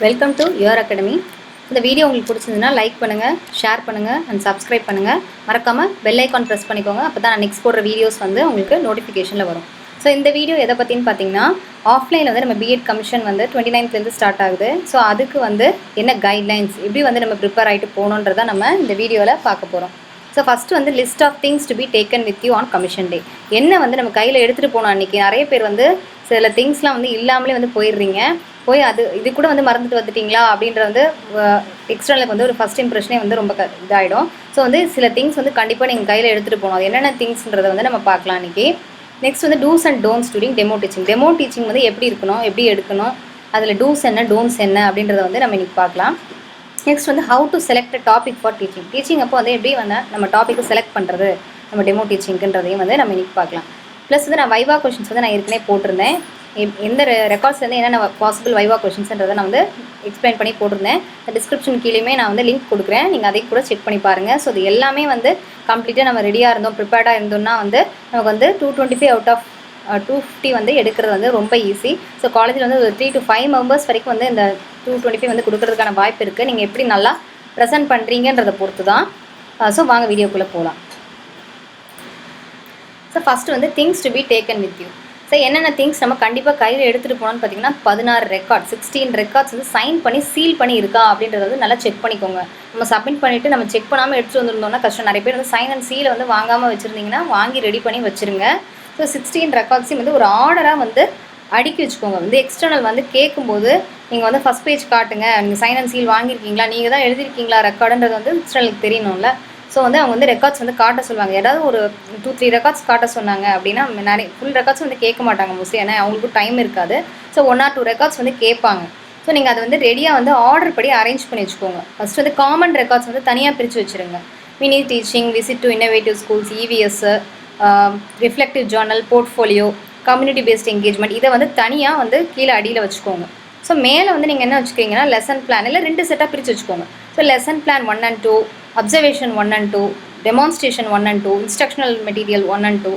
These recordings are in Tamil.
Welcome to your academy. இந்த வீடியோ உங்களுக்கு பிடிச்சிருந்ததுன்னா லைக் பண்ணுங்கள், ஷேர் பண்ணுங்கள் அண்ட் சப்ஸ்கிரைப் பண்ணுங்கள். மறக்காமல் பெல் ஐக்கான் ப்ரெஸ் பண்ணிக்கோங்க. அப்போ தான் நான் நெக்ஸ்ட் போடுற வீடியோஸ் வந்து உங்களுக்கு நோட்டிஃபிகேஷனில் வரும். ஸோ இந்த வீடியோ எதை பற்றின்னு பார்த்தீங்கன்னா, ஆஃப்லைனில் வந்து நம்ம B.Ed கமிஷன் வந்து 29th ஸ்டார்ட் ஆகுது. ஸோ அதுக்கு வந்து என்ன கைட்லைன்ஸ், எப்படி வந்து நம்ம ப்ரிப்பேர் ஆகிட்டு போகணுன்றதை நம்ம இந்த வீடியோவில் பார்க்க போகிறோம். ஸோ ஃபஸ்ட்டு வந்து list of things to be taken with you on commission day. என்ன வந்து நம்ம கையில் எடுத்துகிட்டு போனோம். அன்றைக்கி நிறைய பேர் வந்து சில திங்ஸ்லாம் வந்து இல்லாமலே வந்து போயிடுறீங்க. போய் இது கூட வந்து மறந்துட்டு வந்துட்டிங்களா அப்படின்ற வந்து எக்ஸ்டர்னலுக்கு வந்து ஒரு ஃபஸ்ட் இம்ப்ரெஷனே வந்து ரொம்ப இதாகிடும். ஸோ வந்து சில திங்ஸ் வந்து கண்டிப்பாக நீங்கள் கையில் எடுத்துகிட்டு போகணும். அது என்னென்ன திங்ஸ்ன்றதை வந்து நம்ம பார்க்கலாம் இன்றைக்கி. நெக்ஸ்ட் வந்து dos and don'ts during demo teaching. Demo teaching வந்து எப்படி இருக்கணும், எப்படி எடுக்கணும், அதில் டூஸ் என்ன டோன்ட்ஸ் என்ன அப்படின்றத வந்து நம்ம இன்றைக்கி பார்க்கலாம். நெக்ஸ்ட் வந்து how to select a topic for teaching. Teaching அப்போ வந்து எப்படி வந்து நம்ம டாப்பிக்கை செலக்ட் பண்ணுறது நம்ம டெமோ டீச்சிங்ன்றதையும் வந்து நம்ம இன்றைக்கி பார்க்கலாம். ப்ளஸ் வந்து நான் வைவா கொஷின்ஸ் வந்து நான் ஏற்கனவே போட்டிருந்தேன். எந்த ரெக்கார்ட்ஸ்லேருந்து என்னென்ன பாசிபிள் வைவா கொஷின்ஸ்ன்றதை நான் வந்து எக்ஸ்பிளைன் பண்ணி போட்டிருந்தேன். டிஸ்கிரிப்ஷன் கீழேயுமே நான் வந்து லிங்க் கொடுக்குறேன், நீங்கள் அதை கூட செக் பண்ணி பாருங்கள். ஸோ இது எல்லாமே வந்து கம்ப்ளீட்டாக நம்ம ரெடியாக இருந்தோம், ப்ரிப்பேர்டாக இருந்தோம்னா வந்து நமக்கு வந்து 225 அவுட் ஆஃப் 250 வந்து எடுக்கிறது வந்து ரொம்ப ஈஸி. ஸோ காலேஜில் வந்து ஒரு 3 to 5 மெம்பர்ஸ் வரைக்கும் வந்து இந்த 225 வந்து கொடுக்கறதுக்கான வாய்ப்பு இருக்குது. நீங்கள் எப்படி நல்லா ப்ரெசென்ட் பண்ணுறீங்கன்றதை பொறுத்து தான். ஸோ வாங்க வீடியோக்குள்ளே போகலாம். ஸோ ஃபஸ்ட்டு வந்து things to be taken with you. So என்னென்ன திங்ஸ் நம்ம கண்டிப்பாக கையில் எடுத்துகிட்டு போனோன்னு பார்த்தீங்கன்னா 16 ரெக்கார்ட் 16 ரெக்கார்ட்ஸ் வந்து சைன் பண்ணி சீல் பண்ணி இருக்கா அப்படின்றத வந்து நல்லா செக் பண்ணிக்கோங்க. நம்ம சப்மிட் பண்ணிவிட்டு நம்ம செக் பண்ணாமல் எடுத்துகிட்டு வந்துருந்தோம்னா கஷ்டம். நிறைய பேர் வந்து சைன் அண்ட் சீலை வந்து வாங்காமல் வச்சுருந்தீங்கன்னா வாங்கி ரெடி பண்ணி வச்சுருங்க. ஸோ 16 ரெக்கார்ட்ஸையும் வந்து ஒரு ஆர்டராக வந்து அடுக்கி வச்சுக்கோங்க. வந்து எக்ஸ்டர்னல் வந்து கேட்கும்போது நீங்கள் வந்து ஃபஸ்ட் பேஜ் காட்டுங்க, நீங்கள் சைன் அண்ட் சீல் வாங்கியிருக்கீங்களா, நீங்கள் தான் எழுதிருக்கீங்களா ரெக்கார்டுன்றது வந்து எக்ஸ்டர்னலுக்கு தெரியணும்ல. ஸோ வந்து அவங்க வந்து ரெக்கார்ட்ஸ் வந்து காட்ட சொல்லுவாங்க. ஏதாவது ஒரு 2-3 ரெக்கார்ட்ஸ் காட்ட சொன்னாங்க அப்படின்னா நிறைய ஃபுல் ரெக்கார்ட்ஸ் வந்து கேட்க மாட்டாங்க மோஸ்ட்லி, ஏன்னா அவங்களுக்கும் டைம் இருக்காது. ஸோ 1 or 2 ரெக்கார்ட்ஸ் வந்து கேட்பாங்க. ஸோ நீங்கள் அதை வந்து ரெடியாக வந்து ஆர்டர் படி அரேஞ்ச் பண்ணி வச்சுக்கோங்க. ஃபஸ்ட் வந்து காமன் ரெக்கார்ட்ஸ் வந்து தனியாக பிரித்து வச்சுருங்க. Mini teaching, visit to innovative schools, EVS, reflective Journal, portfolio, community paste engagement, இதை வந்து தனியாக வந்து கீழே அடியில் வச்சுக்கோங்க. ஸோ மேலே வந்து நீங்கள் என்ன வச்சுக்கிறீங்கன்னா லெசன் பிளான் இல்லை 2 செட்டாக பிரித்து வச்சுக்கோங்க. So lesson plan 1 and 2, observation 1 and 2, demonstration 1 and 2, instructional material 1 and 2,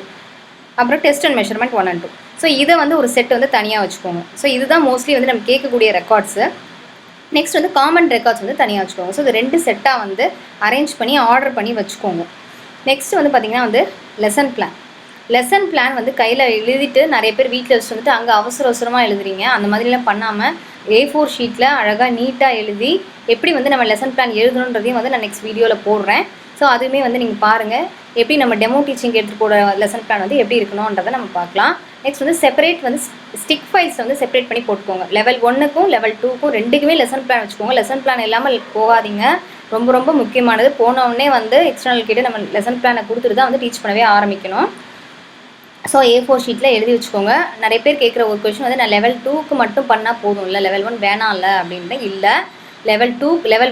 அப்புறம் test and measurement 1 and 2. So இதை வந்து ஒரு செட் வந்து தனியாக வச்சுக்கோங்க. ஸோ இதுதான் மோஸ்ட்லி வந்து நம்ம கேட்கக்கூடிய ரெக்கார்ட்ஸு. நெக்ஸ்ட் வந்து காமன் ரெக்கார்ட்ஸ் வந்து தனியாக வச்சுக்கோங்க. ஸோ இது 2 செட்டாக வந்து அரேஞ்ச் பண்ணி ஆர்டர் பண்ணி வச்சுக்கோங்க. நெக்ஸ்ட் வந்து பார்த்திங்கன்னா வந்து லெசன் பிளான் வந்து கையில் எழுதிட்டு நிறைய பேர் வீட்டில் வச்சுட்டு வந்துட்டு அங்கே அவசரமாக எழுதுறீங்க. அந்த மாதிரிலாம் பண்ணாமல் A4 ஷீட்டில் அழகாக நீட்டாக எழுதி எப்படி வந்து நம்ம லெசன் பிளான் எழுதணுன்றதையும் வந்து நான் நெக்ஸ்ட் வீடியோவில் போடுறேன். ஸோ அதுவுமே வந்து நீங்கள் பாருங்கள், எப்படி நம்ம டெமோ டீச்சிங் எடுத்துகிட்டு போகிற லெசன் பிளான் வந்து எப்படி இருக்கணுன்றதை நம்ம பார்க்கலாம். நெக்ஸ்ட் வந்து செப்பரேட் வந்து ஸ்டிக் ஃபைல்ஸ் வந்து செப்பரேட் பண்ணி போட்டுக்கோங்க. லெவல் 1க்கும் லெவல் 2க்கும் ரெண்டுக்குமே லெசன் பிளான் வச்சுக்கோங்க. லெசன் பிளான் இல்லாமல் போகாதீங்க, ரொம்ப ரொம்ப முக்கியமானது. போனவுடனே வந்து எக்ஸ்டர்னல் கிட்ட நம்ம லெசன் பிளானை கொடுத்துட்டு தான் வந்து டீச் பண்ணவே ஆரம்பிக்கணும். ஸோ A4 ஷீட்டில் எழுதி வச்சுக்கோங்க. நிறைய பேர் கேட்குற ஒரு கொஷின் வந்து நான் லெவல் 2க்கு மட்டும் பண்ணால் போதும், இல்லை லெவல் 1 வேணாம் இல்லை அப்படின்ட்டு. இல்லை, லெவல்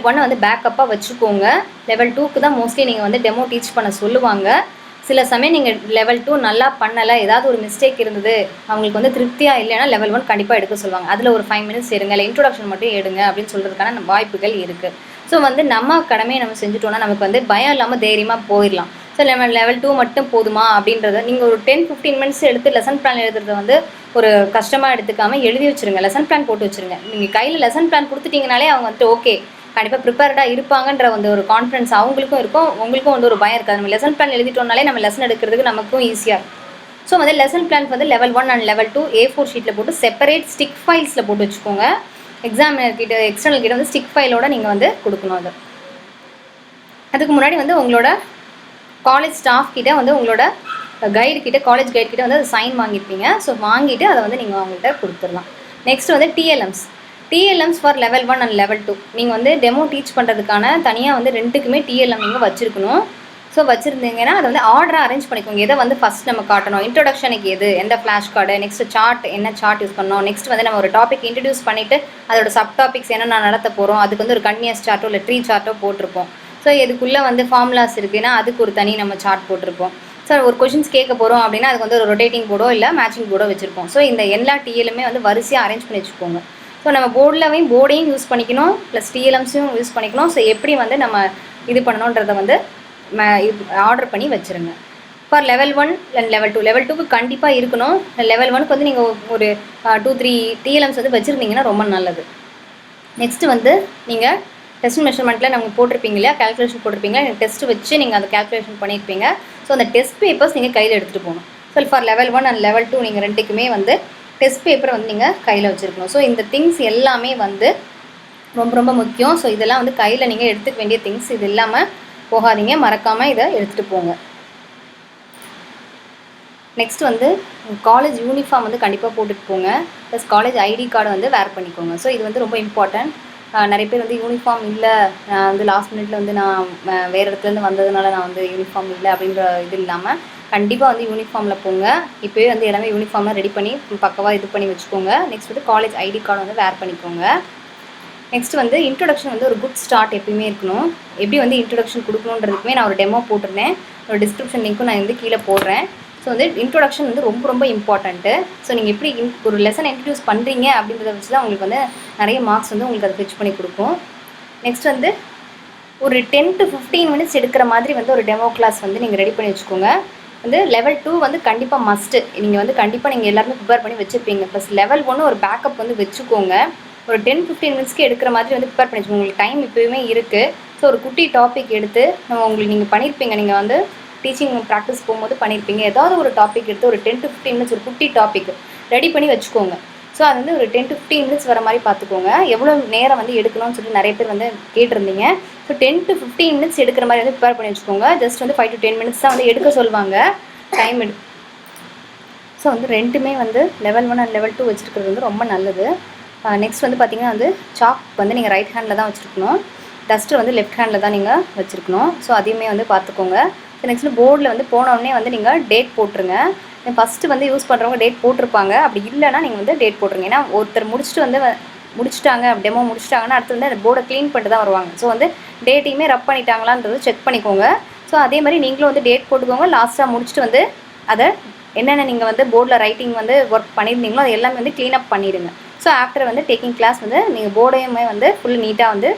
1 வந்து பேக்கப்பாக வச்சுக்கோங்க. லெவல் 2க்கு தான் மோஸ்ட்லி நீங்கள் வந்து டெமோ டீச் பண்ண சொல்லுவாங்க. சில சமயம் நீங்கள் லெவல் 2 நல்லா பண்ணலை, ஏதாவது ஒரு மிஸ்டேக் இருந்தது, அவங்களுக்கு வந்து திருப்தியாக இல்லைன்னா லெவல் 1 கண்டிப்பாக எடுக்க சொல்லுவாங்க. அதில் ஒரு 5 minutes எடுங்க, இல்லை இன்ட்ரோடக்ஷன் மட்டும் எடுங்க அப்படின்னு சொல்கிறதுக்கான வாய்ப்புகள் இருக்குது. ஸோ வந்து நம்ம கடமையை நம்ம செஞ்சுட்டோன்னா நமக்கு வந்து பயம் இல்லாமல் தைரியமாக போயிடலாம். ஸோ லெவல் 2 மட்டும் போதுமா அப்படின்றத நீங்கள் ஒரு 10-15 minutes எடுத்து லெசன் பிளான் எழுதுறத வந்து ஒரு கஷ்டமாக எடுத்துக்காமல் எழுதி வச்சுருங்க. லெசன் பிளான் போட்டு வச்சுருங்க. நீங்கள் கையில் லெசன் பிளான் கொடுத்துட்டிங்கனாலே அவங்க வந்துட்டு ஓகே கண்டிப்பாக ப்ரிப்பேர்டாக இருப்பாங்கன்ற வந்து ஒரு கான்ஃபிடன்ஸ் அவங்களுக்கும் இருக்கும், உங்களுக்கும் வந்து ஒரு பயம் இருக்காது. நம்ம லெசன் பிளான் எழுதிட்டோம்னாலே நம்ம லெசன் எடுக்கிறதுக்கு நமக்கும் ஈஸியாக இருக்கும். ஸோ வந்து லெசன் பிளான் வந்து லெவல் 1 and லெவல் 2 A4 ஷீட்டில் போட்டு செப்பரேட் ஸ்டிக் ஃபைல்ஸில் போட்டு வச்சுக்கோங்க. எக்ஸாமினர் கிட்ட எக்ஸ்டர்னல் கிட்ட வந்து ஸ்டிக் ஃபைலோட நீங்கள் வந்து கொடுக்கணும். அதுக்கு முன்னாடி வந்து உங்களோட காலேஜ் ஸ்டாஃப் கிட்டே வந்து உங்களோட கைடு கிட்டே காலேஜ் கைடு கிட்டே வந்து சைன் வாங்கியிருப்பீங்க. ஸோ வாங்கிட்டு அதை வந்து நீங்கள் அவங்கள்ட்ட கொடுத்துடலாம். நெக்ஸ்ட் வந்து TLM'S for level 1 and level 2. நீங்கள் வந்து டெமோ டீச் பண்ணுறதுக்கான தனியாக வந்து 2க்குமே TLM நீங்கள் வச்சுருக்கணும். ஸோ வச்சுருந்தீங்கன்னா அதை வந்து ஆர்டராக அரேஞ்ச் பண்ணிக்கோங்க. எதை வந்து ஃபஸ்ட் நம்ம காட்டணும், இன்ட்ரொடக்ஷனுக்கு எது, எந்த ஃப்ளாஷ் கார்டு, நெக்ஸ்ட் சார்ட் என்ன சார்ட் யூஸ் பண்ணணும், நெக்ஸ்ட் வந்து நம்ம ஒரு டாபிக் இன்ட்ரடியூஸ் பண்ணிவிட்டு அதோட சப் டாபிக்ஸ் என்ன நான் நடத்த போகிறோம், அதுக்கு வந்து ஒரு கன்டினியூஸ் சார்ட்டோ இல்லை ட்ரீ சார்ட்டோ போட்டிருப்போம். ஸோ இதுக்குள்ளே வந்து ஃபார்முலாஸ் இருக்குன்னா அதுக்கு ஒரு தனி நம்ம சார்ட் போட்டிருப்போம். ஸோ ஒரு கொஷின்ஸ் கேட்க போகிறோம் அப்படின்னா அதுக்கு வந்து ஒரு ரொட்டேட்டிங் போர்டோ இல்லை மேட்சிங் போர்டோ வச்சுருப்போம். ஸோ இந்த எல்லா TLM'மே வந்து வரிசையாக அரேஞ்ச் பண்ணி வச்சுக்கோங்க. ஸோ நம்ம போர்டையும் யூஸ் பண்ணிக்கணும், ப்ளஸ் TLM'ஸையும் யூஸ் பண்ணிக்கணும். ஸோ எப்படி வந்து நம்ம இது பண்ணணுன்றதை வந்து ஆர்டர் பண்ணி வச்சுருங்க. For level 1 and level 2, level 2க்கு கண்டிப்பாக இருக்கணும். லெவல் 1க்கு வந்து நீங்கள் ஒரு 2-3 TLM'ஸ் வந்து வச்சுருந்தீங்கன்னா ரொம்ப நல்லது. நெக்ஸ்ட்டு வந்து நீங்கள் டெஸ்ட் மெஷர்மெண்ட்டில் நம்ம போட்டிருப்பீங்க இல்லையா, கேல்குலேஷன் போட்டிருப்பீங்களா, நீங்கள் டெஸ்ட் வச்சு நீங்கள் அந்த கேல்குலேஷன் பண்ணியிருப்பீங்க. ஸோ அந்த டெஸ்ட் பேப்பர்ஸ் நீங்கள் கையில் எடுத்துகிட்டு போகணும். So for level 1 and level 2 நீங்கள் ரெண்டுக்குமே வந்து டெஸ்ட் பேப்பரை வந்து நீங்கள் கையில் வச்சுருக்கணும். ஸோ இந்த திங்ஸ் எல்லாமே வந்து ரொம்ப ரொம்ப முக்கியம். ஸோ இதெல்லாம் வந்து கையில் நீங்கள் எடுத்துக்க வேண்டிய திங்ஸ். இது இல்லாமல் போகாதீங்க, மறக்காமல் இதை எடுத்துகிட்டு போங்க. நெக்ஸ்ட் வந்து காலேஜ் யூனிஃபார்ம் வந்து கண்டிப்பாக போட்டுட்டு போங்க. ப்ளஸ் காலேஜ் ஐடி கார்டை வந்து வேர் பண்ணிக்கோங்க. ஸோ இது வந்து ரொம்ப இம்பார்ட்டன்ட். நிறைய பேர் வந்து யூனிஃபார்ம் இல்லை, நான் வந்து லாஸ்ட் மினிட்ல வந்து நான் வேறு இடத்துலேருந்து வந்ததுனால நான் வந்து யூனிஃபார்ம் இல்லை அப்படின்ற இது இல்லாமல் கண்டிப்பாக வந்து யூனிஃபார்மில் போங்க. இப்போயே வந்து எல்லாமே யூனிஃபார்ம்லாம் ரெடி பண்ணி பக்கவாக இது பண்ணி வச்சுக்கோங்க. நெக்ஸ்ட் வந்து காலேஜ் ஐடி கார்டு வந்து வேர் பண்ணிக்கோங்க. நெக்ஸ்ட் வந்து இன்ட்ரொடக்ஷன் வந்து ஒரு குட் ஸ்டார்ட் எப்பயுமே இருக்கணும். எப்படி வந்து இன்ட்ரொடக்ஷன் கொடுக்கணுன்றதுக்குமே நான் ஒரு டெமோ போட்டிருந்தேன். ஒரு டிஸ்கிரிப்ஷன் லிங்க்கும் நான் வந்து கீழே போடுறேன். ஸோ வந்து இன்ட்ரொடக்ஷன் வந்து ரொம்ப ரொம்ப இம்பார்ட்டண்ட்டு. ஸோ நீங்கள் எப்படி ஒரு லெசன் இன்ட்ரடியூஸ் பண்ணுறீங்க அப்படின்றத வச்சு தான் உங்களுக்கு வந்து நிறைய மார்க்ஸ் வந்து உங்களுக்கு அதை ஃபிக்ஸ் பண்ணி கொடுக்கும். நெக்ஸ்ட் வந்து ஒரு 10 to 15 மினிட்ஸ் எடுக்கிற மாதிரி வந்து ஒரு டெமோ கிளாஸ் வந்து நீங்கள் ரெடி பண்ணி வச்சுக்கோங்க. வந்து லெவல் 2 வந்து கண்டிப்பாக மஸ்ட்டு. நீங்கள் வந்து கண்டிப்பாக நீங்கள் எல்லாருமே ப்ரிப்பேர் பண்ணி வச்சுருப்பீங்க. ப்ளஸ் லெவல் 1 ஒரு பேக்கப் வந்து வச்சுக்கோங்க. ஒரு 10-15 மினிட்ஸ்க்கு எடுக்கிற மாதிரி வந்து ப்ரிப்பேர் பண்ணி வச்சுக்கோங்க. உங்களுக்கு டைம் இப்போயுமே இருக்குது. ஸோ ஒரு குட்டி டாபிக் எடுத்து உங்களுக்கு நீங்கள் பண்ணியிருப்பீங்க. நீங்கள் வந்து டீச்சிங் ப்ராக்டிஸ் போகும்போது பண்ணியிருப்பீங்க. ஏதாவது ஒரு டாபிக் எடுத்து ஒரு 10 to 15 மினிட்ஸ் ஒரு குட்டி டாபிக் ரெடி பண்ணி வச்சுக்கோங்க. ஸோ அது வந்து ஒரு 10 to 15 மினிட்ஸ் வர மாதிரி பார்த்துக்கோங்க. எவ்வளோ நேரம் வந்து எடுக்கணும்னு சொல்லிட்டு நிறைய பேர் வந்து கேட்டிருந்தீங்க. ஸோ 10 to 15 மினிட்ஸ் எடுக்கிற மாதிரி வந்து ப்ரிப்பேர் பண்ணி வச்சுக்கோங்க. ஜஸ்ட் வந்து 5 to 10 மினிட்ஸ் தான் வந்து எடுக்க சொல்லுவாங்க டைம் ஸோ வந்து ரெண்டுமே வந்து லெவல் 1 அண்ட் லெவல் 2 வச்சுருக்கிறது வந்து ரொம்ப நல்லது. நெக்ஸ்ட் வந்து பார்த்திங்கன்னா வந்து சாக் வந்து நீங்கள் ரைட் ஹேண்டில் தான் வச்சுருக்கணும். டஸ்ட்டு வந்து லெஃப்ட் ஹேண்டில் தான் நீங்கள் வச்சுருக்கணும். ஸோ அதையுமே வந்து பார்த்துக்கோங்க. ஸோ நெக்ஸ்ட்டு போர்டில் வந்து போனோடனே வந்து நீங்கள் டேட் போட்டுருங்க. ஃபஸ்ட்டு வந்து யூஸ் பண்ணுறவங்க டேட் போட்டிருப்பாங்க. அப்படி இல்லைனா நீங்கள் வந்து டேட் போட்டுருங்க. ஏன்னா ஒருத்தர் முடிச்சுட்டாங்க டெமோ முடிச்சிட்டாங்கன்னா அடுத்து வந்து அந்த போர்டை க்ளீன் பண்ணிட்டு தான் வருவாங்க. ஸோ வந்து டேட்டையுமே ரப் பண்ணிட்டாங்களான்றது செக் பண்ணிக்கோங்க. ஸோ அதே மாதிரி நீங்களும் வந்து டேட் போட்டுக்கோங்க. லாஸ்ட்டாக முடிச்சுட்டு வந்து அதை என்னென்ன நீங்கள் வந்து போர்டில் ரைட்டிங் வந்து ஒர்க் பண்ணியிருந்தீங்களோ அது எல்லாமே வந்து க்ளீன் அப் பண்ணிடுங்க. ஸோ ஆஃப்டர் வந்து டேக்கிங் கிளாஸ் வந்து நீங்கள் போர்டையுமே வந்து ஃபுல் நீட்டாக வந்து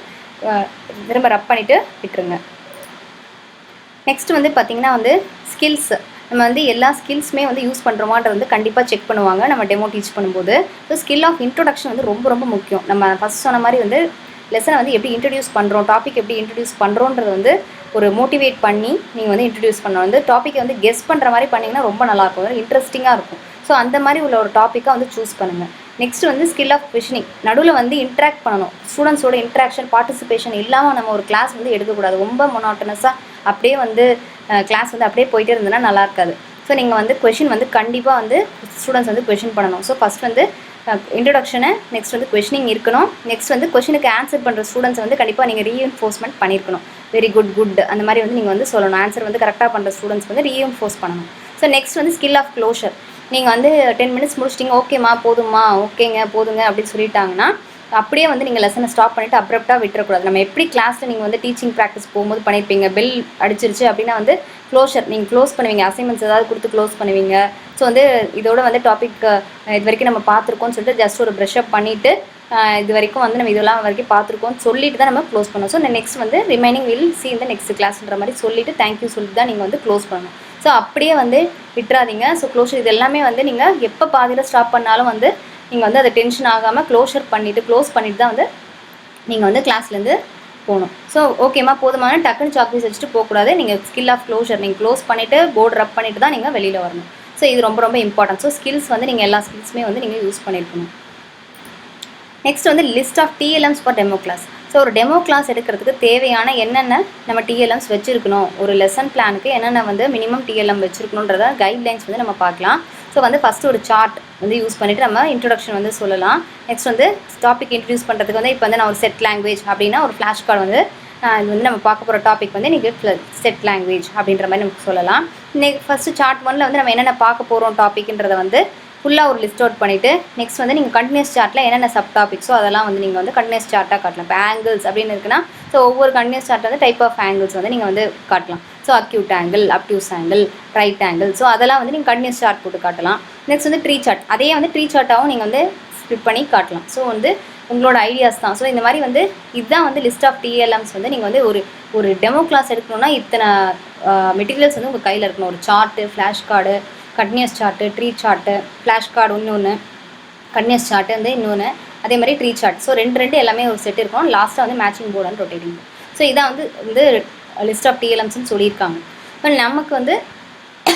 திரும்ப ரப் பண்ணிவிட்டு விட்டுருங்க. நெக்ஸ்ட் வந்து பார்த்திங்கன்னா வந்து ஸ்கில்ஸ். நம்ம வந்து எல்லா ஸ்கில்ஸுமே வந்து யூஸ் பண்ணுறோமான்ற வந்து கண்டிப்பாக செக் பண்ணுவாங்க நம்ம டெமோ டீச் பண்ணும்போது. ஸோ ஸ்கில் ஆஃப் இன்ட்ரொடக்ஷன் வந்து ரொம்ப ரொம்ப முக்கியம். நம்ம ஃபஸ்ட் சொன்ன மாதிரி வந்து லெசனை வந்து எப்படி இன்ட்ரடியூஸ் பண்ணுறோம், டாபிக் எப்படி இன்ட்ரடியூஸ் பண்ணுறோன்றது வந்து ஒரு மோட்டிவேட் பண்ணி நீங்கள் வந்து இன்ட்ரடியூஸ் பண்ணணும். வந்து டாப்பிக்கை வந்து கெஸ் பண்ணுற மாதிரி பண்ணிங்கன்னா ரொம்ப நல்லாயிருக்கும், இன்ட்ரெஸ்டிங்காக இருக்கும். ஸோ அந்த மாதிரி உள்ள ஒரு டாப்பிக்காக வந்து சூஸ் பண்ணுங்கள். நெக்ஸ்ட் வந்து ஸ்கில் ஆஃப் கொஷினிங். நடுவில் வந்து இன்ட்ராக்ட் பண்ணணும். ஸ்டூடெண்ட்ஸோட இன்ட்ராக்ஷன் பார்ட்டிசிபேஷன் இல்லாமல் நம்ம ஒரு கிளாஸ் வந்து எடுக்கக்கூடாது. ரொம்ப மொனாட்டனஸாக அப்படியே வந்து கிளாஸ் வந்து அப்படியே போயிட்டே இருந்ததுன்னா நல்லா இருக்காது. ஸோ நீங்கள் வந்து கொஷின் வந்து கண்டிப்பாக வந்து ஸ்டூடெண்ட்ஸ் வந்து கொஷின் பண்ணணும். ஸோ ஃபஸ்ட் வந்து இன்ட்ரடக்ஷனு, நெக்ஸ்ட் வந்து கொஷினிங் இருக்கணும். நெக்ஸ்ட் வந்து கொஷினுக்கு ஆன்சர் பண்ணுற ஸ்டூடெண்ட்ஸ் வந்து கண்டிப்பாக நீங்கள் ரீஎன்ஃபோர்ஸ்மெண்ட் பண்ணியிருக்கணும். வெரி குட் அந்த மாதிரி வந்து நீங்கள் வந்து சொல்லணும். ஆன்சர் வந்து கரெக்டாக பண்ணுற ஸ்டூடெண்ட்ஸ் வந்து ரீஎன்ஃபோர்ஸ் பண்ணணும். ஸோ நெக்ஸ்ட் வந்து ஸ்கில் ஆஃப் க்ளோஷர். நீங்கள் வந்து 10 மினிட்ஸ் முடிச்சிட்டிங்க, ஓகேம்மா போதுமா ஓகேங்க போதுங்க அப்படின்னு சொல்லிட்டாங்கன்னா அப்படியே வந்து நீங்கள் லெசனை ஸ்டாப் பண்ணிவிட்டு அப்ரப்டாக விட்டுறக்கூடாது. நம்ம எப்படி கிளாஸில் நீங்கள் வந்து டீச்சிங் ப்ராக்டிஸ் போகும்போது பண்ணியிருப்பீங்க, பெல் அடிச்சிருச்சு அப்படின்னா வந்து க்ளோஷர் நீங்கள் க்ளோஸ் பண்ணுவீங்க. அசைன்மெண்ட்ஸ் ஏதாவது கொடுத்து க்ளோஸ் பண்ணுவீங்க. ஸோ வந்து இதோட வந்து டாபிக் இது வரைக்கும் நம்ம பார்த்துருக்கோம்னு சொல்லிட்டு ஜஸ்ட் ஒரு ப்ரஷ் அப் பண்ணிவிட்டு இது வரைக்கும் வந்து நம்ம இதெல்லாம் வரைக்கும் பார்த்துருக்கோம்னு சொல்லிட்டு தான் நம்ம க்ளோஸ் பண்ணோம். ஸோ நெக்ஸ்ட் வந்து ரிமைனிங் வில் சி இந்த நெக்ஸ்ட் கிளாஸ்ன்ற மாதிரி சொல்லிவிட்டு தேங்க்யூ சொல்லிட்டு தான் நீங்கள் வந்து க்ளோஸ் பண்ணணும். ஸோ அப்படியே வந்து விட்டுறாதீங்க. ஸோ க்ளோஷர் இது எல்லாமே வந்து நீங்கள் எப்போ பாதியில் ஸ்டாப் பண்ணாலும் வந்து நீங்கள் வந்து அதை டென்ஷன் ஆகாமல் க்ளோஸ் பண்ணிவிட்டு தான் வந்து நீங்கள் வந்து கிளாஸ்லேருந்து போகணும். ஸோ ஓகேம்மா போதுமான டக்குன்னு சாக்பீஸ் வச்சுட்டு போகக்கூடாது. நீங்கள் ஸ்கில் ஆஃப் க்ளோஷர் நீங்கள் க்ளோஸ் பண்ணிவிட்டு போர்டு ரப் பண்ணிவிட்டு தான் நீங்கள் வெளியில் வரணும். ஸோ இது ரொம்ப ரொம்ப இம்பார்ட்டன்ட். ஸோ ஸ்கில்ஸ் வந்து நீங்கள் எல்லா ஸ்கில்ஸுமே வந்து நீங்கள் யூஸ் பண்ணியிருக்கணும். நெக்ஸ்ட் வந்து list of TLM'S for demo class. So ஒரு டெமோ கிளாஸ் எடுக்கிறதுக்கு தேவையான என்னென்ன நம்ம TLM'S வச்சுருக்கணும், ஒரு லெசன் பிளானுக்கு என்னென்ன வந்து மினிமம் TLM வச்சுருக்கணுன்றத கைட்லைன்ஸ் வந்து நம்ம பார்க்கலாம். ஸோ வந்து ஃபஸ்ட்டு ஒரு சார்ட் வந்து யூஸ் பண்ணிவிட்டு நம்ம இன்ட்ரொடக்ஷன் வந்து சொல்லலாம். நெக்ஸ்ட் வந்து டாபிக் இன்ட்ரடியூஸ் பண்ணுறதுக்கு வந்து இப்போ வந்து நான் ஒரு செட் லாங்குவேஜ் அப்படின்னா ஒரு ஃப்ளாஷ் கார்டு வந்து இது வந்து நம்ம பார்க்க போகிற டாபிக் வந்து நீங்கள் செட் லாங்குவேஜ் அப்படின்ற மாதிரி நமக்கு சொல்லலாம். ஃபஸ்ட்டு சார்ட் 1ல் வந்து நம்ம என்னென்ன பார்க்க போகிறோம் டாபிக்ன்றதை வந்து ஃபுல்லாக ஒரு லிஸ்ட் அவுட் பண்ணிவிட்டு நெக்ஸ்ட் வந்து நீங்கள் கண்டினியூஸ் சார்ட்டில் என்னென்ன சப் டாபிக்ஸோ அதெல்லாம் வந்து நீங்கள் வந்து கண்டினியூஸ் சார்ட்டாக காட்டலாம். இப்போ ஆங்கிள்ஸ் அப்படின்னு இருக்குன்னா ஸோ ஒவ்வொரு கண்டினியூஸ் சார்ட்டில் வந்து டைப் ஆஃப் ஆங்கிள்ஸ் வந்து நீங்கள் வந்து காட்டலாம். So acute angle, obtuse angle, right angle, so அதெல்லாம் வந்து நீங்கள் கண்டினியூஸ் சார்ட் போட்டு காட்டலாம். நெக்ஸ்ட் வந்து ட்ரீ சார்ட், அதே வந்து ட்ரீ சார்ட்டாகவும் நீங்கள் வந்து ஸ்ப்ளிட் பண்ணி காட்டலாம். ஸோ வந்து உங்களோட ஐடியாஸ் தான். ஸோ இந்த மாதிரி வந்து இதுதான் வந்து லிஸ்ட் ஆஃப் TLM'S வந்து நீங்கள் வந்து ஒரு டெமோ கிளாஸ் எடுக்கணும்னா இத்தனை மெட்டீரியல்ஸ் வந்து உங்கள் கையில் இருக்கணும். ஒரு chart, flash card, continuous chart, tree chart, flash card இன்னொன்று, கண்டினியூஸ் சார்ட்டு வந்து இன்னொன்று, அதே மாதிரி ட்ரீ சார்ட். ஸோ ரெண்டு எல்லாமே ஒரு செட் இருக்கும். லாஸ்ட்டாக வந்து matching board and rotating. So இதான் வந்து லிஸ்ட் ஆஃப் TLM'ஸ்ன்னு சொல்லியிருக்காங்க. இப்போ நமக்கு வந்து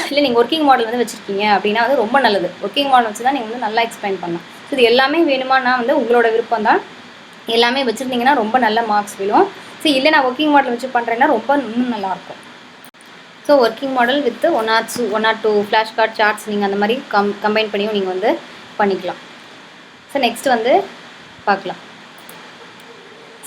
இல்லை நீங்கள் ஒர்க்கிங் மாடல் வந்து வச்சுருக்கீங்க அப்படின்னா வந்து ரொம்ப நல்லது. ஒர்க்கிங் மாடல் வச்சு தான் நீங்கள் வந்து நல்லா எக்ஸ்பிளைன் பண்ணலாம். ஸோ இது எல்லாமே வேணுமானா வந்து உங்களோட விருப்பம் தான். எல்லாமே வச்சுருந்தீங்கன்னா ரொம்ப நல்ல மார்க்ஸ் விழும். ஸோ இல்லை நான் ஒர்க்கிங் மாடல் வச்சு பண்ணுறேன்னா ரொம்ப இன்னும் நல்லாயிருக்கும். So working model with one or two flash card charts நீங்கள் அந்த மாதிரி கம்பைன் பண்ணியும் நீங்கள் வந்து பண்ணிக்கலாம். ஸோ நெக்ஸ்ட் வந்து பார்க்கலாம்.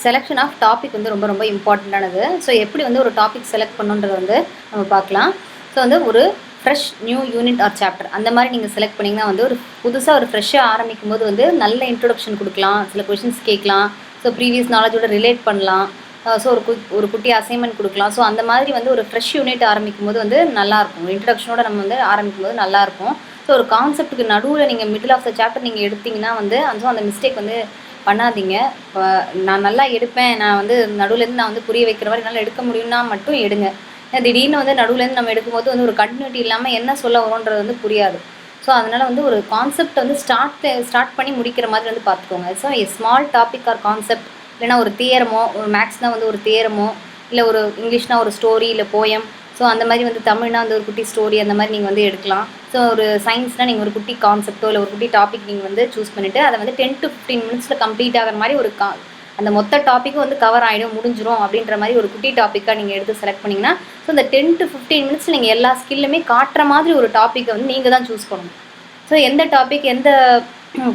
செலெக்ஷன் ஆஃப் டாபிக் வந்து ரொம்ப ரொம்ப இம்பார்ட்டண்ட்டானது. ஸோ எப்படி வந்து ஒரு டாபிக் செலக்ட் பண்ணுன்றது வந்து நம்ம பார்க்கலாம். ஸோ வந்து ஒரு fresh new unit or chapter அந்த மாதிரி நீங்கள் செலக்ட் பண்ணிங்கன்னா வந்து ஒரு புதுசாக ஒரு ஃப்ரெஷ்ஷாக ஆரம்பிக்கும் போது வந்து நல்ல இன்ட்ரொடக்ஷன் கொடுக்கலாம், சில கொஷின்ஸ் கேட்கலாம், ஸோ ப்ரீவியஸ் நாலேஜோட ரிலேட் பண்ணலாம், ஸோ ஒரு குட்டி அசைன்மெண்ட் கொடுக்கலாம். ஸோ அந்த மாதிரி வந்து ஒரு ஃப்ரெஷ் யூனிட் ஆரம்பிக்கும் போது வந்து நல்லாயிருக்கும். இன்ட்ரடக்ஷனோட நம்ம வந்து ஆரம்பிக்கும் போது நல்லாயிருக்கும். ஸோ ஒரு கான்செப்ட்டுக்கு நடுவில் நீங்கள் மிடில் ஆஃப் த சாப்டர் நீங்கள் எடுத்திங்கன்னா வந்து அந்த மிஸ்டேக் வந்து பண்ணாதீங்க. இப்போ நான் நல்லா எடுப்பேன், நான் வந்து நடுவுலேருந்து நான் வந்து புரிய வைக்கிற மாதிரி என்னால் எடுக்க முடியும்னா மட்டும் எடுங்க. திடீர்னு வந்து நடுவுலேருந்து நம்ம எடுக்கும்போது வந்து ஒரு கண்டினியூட்டி இல்லாமல் என்ன சொல்ல வரோன்றது வந்து புரியாது. ஸோ அதனால் வந்து ஒரு கான்செப்ட் வந்து ஸ்டார்ட் பண்ணி முடிக்கிற மாதிரி வந்து பார்த்துக்கோங்க. So small topic R concept, இல்லைனா ஒரு தியரமோ, ஒரு மேக்ஸ்னால் வந்து ஒரு தியரமோ, இல்லை ஒரு இங்கிலீஷ்னால் ஒரு ஸ்டோரி இல்லை போயம், ஸோ அந்த மாதிரி வந்து தமிழ்னா வந்து ஒரு குட்டி ஸ்டோரி அந்த மாதிரி நீங்கள் வந்து எடுக்கலாம். ஸோ ஒரு சயின்ஸ்னால் நீங்கள் ஒரு குட்டி கான்செப்ட்டோ இல்லை ஒரு குட்டி டாபிக் நீங்கள் வந்து சூஸ் பண்ணிவிட்டு அதை வந்து 10 to 15 மினிட்ஸில் கம்ப்ளீட் ஆகிற மாதிரி ஒரு அந்த மொத்த டாப்பிக்கும் வந்து கவர் ஆகிடும், முடிஞ்சிடும் அப்படின்ற மாதிரி ஒரு குட்டி டாப்பிக்காக நீங்கள் எடுத்து செலக்ட் பண்ணிங்கன்னா ஸோ இந்த 10 to 15 மினிட்ஸ் நீங்கள் எல்லா ஸ்கில்லுமே காட்டுற மாதிரி ஒரு டாப்பிக்கை வந்து நீங்கள் தான் சூஸ் பண்ணணும். ஸோ எந்த டாபிக், எந்த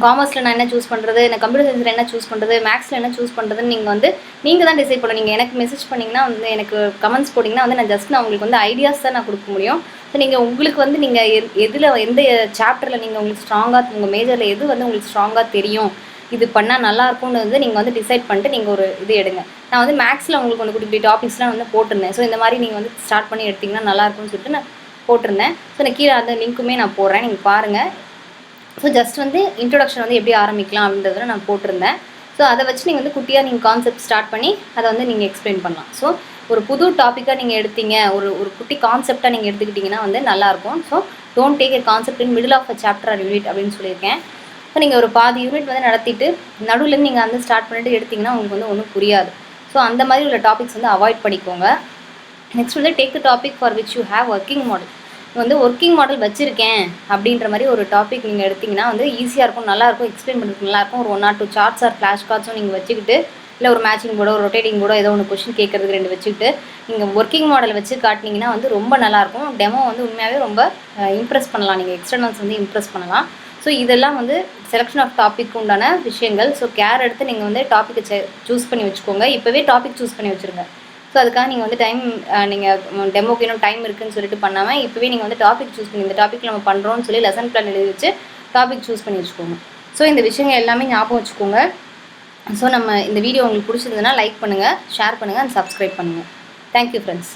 காமர்ஸில் நான் என்ன சூஸ் பண்ணுறது, இந்த கம்ப்யூட்டர் சயின்ஸில் என்ன சூஸ் பண்ணுறது, மேக்ஸில் என்ன சூஸ் பண்ணுறதுன்னு நீங்கள் தான் டிசைட் பண்ணணும். நீங்கள் எனக்கு மெசேஜ் பண்ணிங்கன்னா வந்து எனக்கு கமெண்ட்ஸ் போட்டிங்கன்னா வந்து நான் உங்களுக்கு வந்து ஐடியாஸ் தான் நான் கொடுக்க முடியும். ஸோ நீங்கள் உங்களுக்கு வந்து நீங்கள் எதில் எந்த சாப்டரில் நீங்கள் உங்களுக்கு ஸ்ட்ராங்காக, உங்கள் மேஜரில் எது வந்து உங்களுக்கு ஸ்ட்ராங்காக தெரியும், இது பண்ணால் நல்லாயிருக்கும்னு வந்து நீங்கள் வந்து டிசைட் பண்ணிட்டு நீங்கள் ஒரு இது எடுங்க. நான் வந்து மேக்ஸில் உங்களுக்கு ஒன்று குட்டி டாபிக்ஸ்லாம் வந்து போட்டிருந்தேன். ஸோ இந்த மாதிரி நீங்கள் வந்து ஸ்டார்ட் பண்ணி எடுத்திங்கன்னா நல்லாயிருக்கும்னு சொல்லிட்டு நான் போட்டிருந்தேன். ஸோ நான் கீழே அந்த லிங்க்குமே நான் போடுறேன், நீங்கள் பாருங்கள். ஸோ ஜஸ்ட் வந்து இன்ட்ரொடக்ஷன் வந்து எப்படி ஆரம்பிக்கலாம் அப்படின்றத நான் போட்டிருந்தேன். ஸோ அதை வச்சு நீங்கள் வந்து குட்டியாக நீங்கள் கான்செப்ட் ஸ்டார்ட் பண்ணி அதை வந்து நீங்கள் எக்ஸ்பிளைன் பண்ணலாம். ஸோ ஒரு புது டாப்பிக்காக நீங்கள் எடுத்தீங்க, ஒரு குட்டி கான்செப்டாக நீங்கள் எடுத்துக்கிட்டிங்கன்னா வந்து நல்லாயிருக்கும். So don't take a concept in middle of a chapter or unit அப்படின்னு சொல்லியிருக்கேன். ஸோ நீங்கள் ஒரு பாதி யூனிட் வந்து நடத்திட்டு நடுவுலேருந்து நீங்கள் வந்து ஸ்டார்ட் பண்ணிட்டு எடுத்திங்கன்னா உங்களுக்கு வந்து ஒன்றும் புரியாது. ஸோ அந்த மாதிரி உள்ள டாபிக்ஸ் வந்து அவாய்ட் பண்ணிக்கோங்க. நெக்ஸ்ட் வந்து take the topic for which you have working model. வந்து ஒர்க்கிங் மாடல் வச்சுருக்கேன் அப்படின்ற மாதிரி ஒரு டாபிக் நீங்கள் எடுத்திங்கன்னா வந்து ஈஸியாக இருக்கும், நல்லாயிருக்கும், எக்ஸ்பிளைன் பண்ணுறதுக்கு நல்லாயிருக்கும். ஒரு 1 or 2 சார்ட்ஸ் ஆர் ஃப்ளாஷ் கார்ட்ஸும் நீங்கள் வச்சுக்கிட்டு, இல்லை ஒரு மேட்சிங் போர்டோ, ஒரு ரொட்டேட்டிங் போர்டோ ஏதோ ஒன்று கொஷின் கேட்குறதுக்கு 2 வச்சுக்கிட்டு நீங்கள் ஒர்க்கிங் மாடல் வச்சு காட்டினீங்கன்னா வந்து ரொம்ப நல்லாயிருக்கும். டெமோ வந்து உண்மையாகவே ரொம்ப இம்ப்ரெஸ் பண்ணலாம், நீங்கள் எக்ஸ்டர்னல்ஸ் வந்து இம்ப்ரெஸ் பண்ணலாம். ஸோ இதெல்லாம் வந்து செலெக்ஷன் ஆஃப் டாபிக் உண்டான விஷயங்கள். ஸோ கேர் எடுத்து நீங்கள் வந்து டாப்பிக்கை சூஸ் பண்ணி வச்சுக்கோங்க. இப்போவே டாபிக் சூஸ் பண்ணி வச்சுருங்க. ஸோ அதுக்காக நீங்கள் வந்து நீங்கள் டெமோக்கு இன்னும் டைம் இருக்குதுன்னு சொல்லிட்டு பண்ணாமல் இப்போவே நீங்கள் வந்து டாபிக் சூஸ் பண்ணி, இந்த டாப்பிக்கில் நம்ம பண்ணுறோன்னு சொல்லி லெசன் பிளான் எழுதி வச்சு டாபிக் சூஸ் பண்ணி வச்சுக்கோங்க. ஸோ இந்த விஷயங்கள் எல்லாமே ஞாபகம் வச்சுக்கோங்க. ஸோ இந்த வீடியோ உங்களுக்கு பிடிச்சிருந்ததுன்னா லைக் பண்ணுங்கள், ஷேர் பண்ணுங்கள் அண்ட் சப்ஸ்கிரைப் பண்ணுங்கள். Thank you friends.